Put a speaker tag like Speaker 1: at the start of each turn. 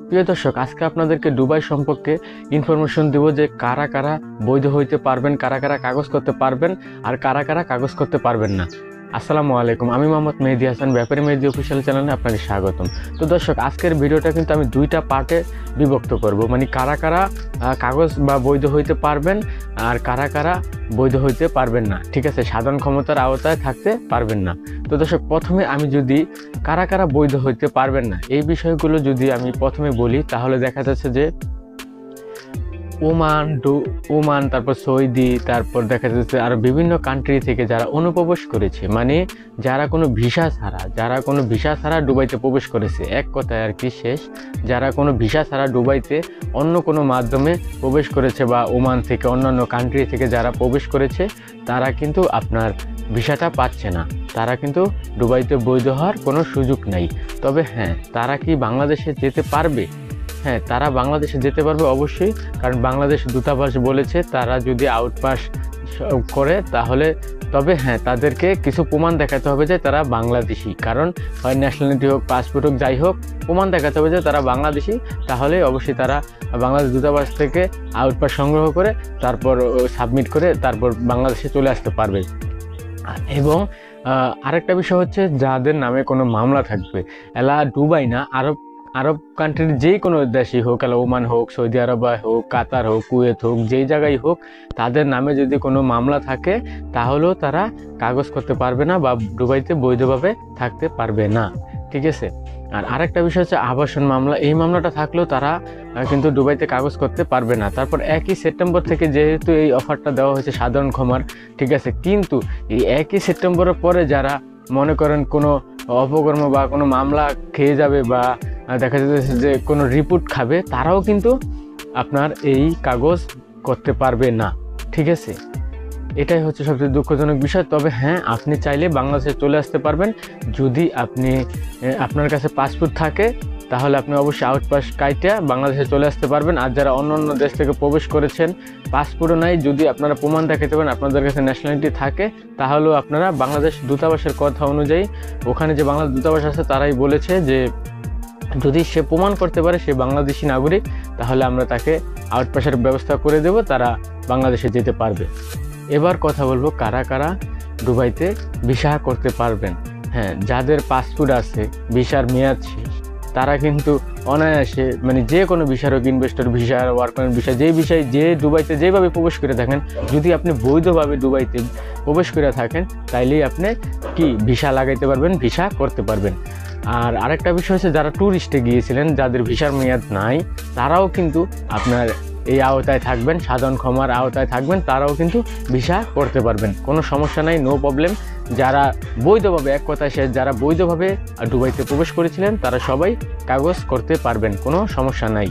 Speaker 1: প্রিয় দর্শক, আজকে আপনাদেরকে দুবাই সম্পর্কে ইনফরমেশন দেব যে কারা কারা বৈধ হইতে পারবেন, কারা কারা কাগজ করতে পারবেন আর কারা কারা কাগজ করতে পারবেন না। আসসালামু আলাইকুম, আমি মোহাম্মদ মেহেদি হাসান, ব্যাপারী মেহেদি অফিসিয়াল চ্যানেলে আপনাকে স্বাগতম। তো দর্শক, আজকের ভিডিওটা কিন্তু আমি দুইটা পার্টে বিভক্ত করব, মানে কারা কারা কাগজ বা বৈধ হইতে পারবেন আর কারা কারা বৈধ হইতে পারবেন না, ঠিক আছে, সাধারণ ক্ষমতার আওতায় থাকতে পারবেন না। তো দর্শক, প্রথমে আমি যদি কারা কারা বৈধ হইতে পারবেন না এই বিষয়গুলো যদি আমি প্রথমে বলি, তাহলে দেখা যাচ্ছে যে ওমান, তারপর সৌদি, তারপর দেখা যাচ্ছে আরও বিভিন্ন কান্ট্রি থেকে যারা অনুপ্রবেশ করেছে, মানে যারা কোনো ভিসা ছাড়া দুবাইতে প্রবেশ করেছে, এক কথায় আর কি শেষ, যারা কোনো ভিসা ছাড়া দুবাইতে অন্য কোনো মাধ্যমে প্রবেশ করেছে বা ওমান থেকে অন্যান্য কান্ট্রি থেকে যারা প্রবেশ করেছে, তারা কিন্তু আপনার ভিসাটা পাচ্ছে না, তারা কিন্তু দুবাইতে বৈধ হওয়ার কোনো সুযোগ নাই। তবে হ্যাঁ, তারা কি বাংলাদেশে যেতে পারবে? হ্যাঁ, তারা বাংলাদেশে যেতে পারবে অবশ্যই, কারণ বাংলাদেশ দূতাবাস বলেছে তারা যদি আউটপাস করে তাহলে, তবে হ্যাঁ, তাদেরকে কিছু প্রমাণ দেখাতে হবে যে তারা বাংলাদেশি, কারণ হয় ন্যাশনালিটি হোক, পাসপোর্ট হোক, যাই হোক, প্রমাণ দেখাতে হবে যে তারা বাংলাদেশি, তাহলে অবশ্যই তারা বাংলাদেশ দূতাবাস থেকে আউটপাস সংগ্রহ করে তারপর সাবমিট করে তারপর বাংলাদেশে চলে আসতে পারবে। এবং আরেকটা বিষয় হচ্ছে, যাদের নামে কোনো মামলা থাকবে, এলা দুবাই না, আরব কান্ট্রির যে কোনো দেশই হোক, ওমান হোক, সৌদি আরব হোক, কাতার হোক, কুয়েত হোক, যেই জায়গায় হোক, তাদের নামে যদি কোনো মামলা থাকে তাহলেও তারা কাগজ করতে পারবে না বা দুবাইতে বৈধভাবে থাকতে পারবে না, ঠিক আছে। আর আরেকটা বিষয় হচ্ছে আবাসন মামলা, এই মামলাটা থাকলেও তারা কিন্তু দুবাইতে কাগজ করতে পারবে না। তারপর 1 সেপ্টেম্বর থেকে যেহেতু এই অফারটা দেওয়া হয়েছে সাধারণ ক্ষমার, ঠিক আছে, কিন্তু এই 1 সেপ্টেম্বরের পরে যারা মনে করেন কোনো অপকর্ম বা কোনো মামলা খেয়ে যাবে বা দেখা যাচ্ছে যে কোনো রিপোর্ট খাবে, তারাও কিন্তু আপনার এই কাগজ করতে পারবে না, ঠিক আছে। এটাই হচ্ছে সবচেয়ে দুঃখজনক বিষয়। তবে হ্যাঁ, আপনি চাইলে বাংলাদেশে চলে আসতে পারবেন যদি আপনার কাছে পাসপোর্ট থাকে, তাহলে আপনি অবশ্যই আউটপাস কাইটা বাংলাদেশে চলে আসতে পারবেন। আর যারা অন্য অন্য দেশ থেকে প্রবেশ করেছেন, পাসপোর্টও নাই, যদি আপনারা প্রমাণ দেখাতে পারেন আপনাদের কাছে ন্যাশনালিটি থাকে, তাহলেও আপনারা বাংলাদেশ দূতাবাসের কথা অনুযায়ী, ওখানে যে বাংলাদেশ দূতাবাস আছে তারাই বলেছে যে যদি সে প্রমাণ করতে পারে সে বাংলাদেশি নাগরিক, তাহলে আমরা তাকে আউটপাসের ব্যবস্থা করে দেব, তারা বাংলাদেশে যেতে পারবে। এবার কথা বলবো কারা কারা দুবাইতে ভিসা করতে পারবেন। হ্যাঁ, যাদের পাসপোর্ট আছে, ভিসার মেয়াদ শেষ, তারা কিন্তু অনায়াসে, মানে যে কোনো ভিসার হোক, investor visa, work permit visa, যে বিষয় যে দুবাইতে যেভাবে প্রবেশ করে থাকেন, যদি আপনি বৈধভাবে দুবাইতে প্রবেশ করে থাকেন, তাইলেই আপনি কি ভিসা লাগাইতে পারবেন, ভিসা করতে পারবেন। আর আরেকটা বিষয় হচ্ছে, যারা ট্যুরিস্টে গিয়েছিলেন, যাদের ভিসার মেয়াদ নাই, তারাও কিন্তু আপনার এই আওতায় থাকবেন, সাধারণ ক্ষমার আওতায় থাকবেন, তারাও কিন্তু ভিসা করতে পারবেন, কোনো সমস্যা নাই, নো প্রবলেম। যারা বৈধভাবে, এক কথায় শেষ, যারা বৈধভাবে দুবাইতে প্রবেশ করেছিলেন, তারা সবাই কাগজ করতে পারবেন, কোনো সমস্যা নাই।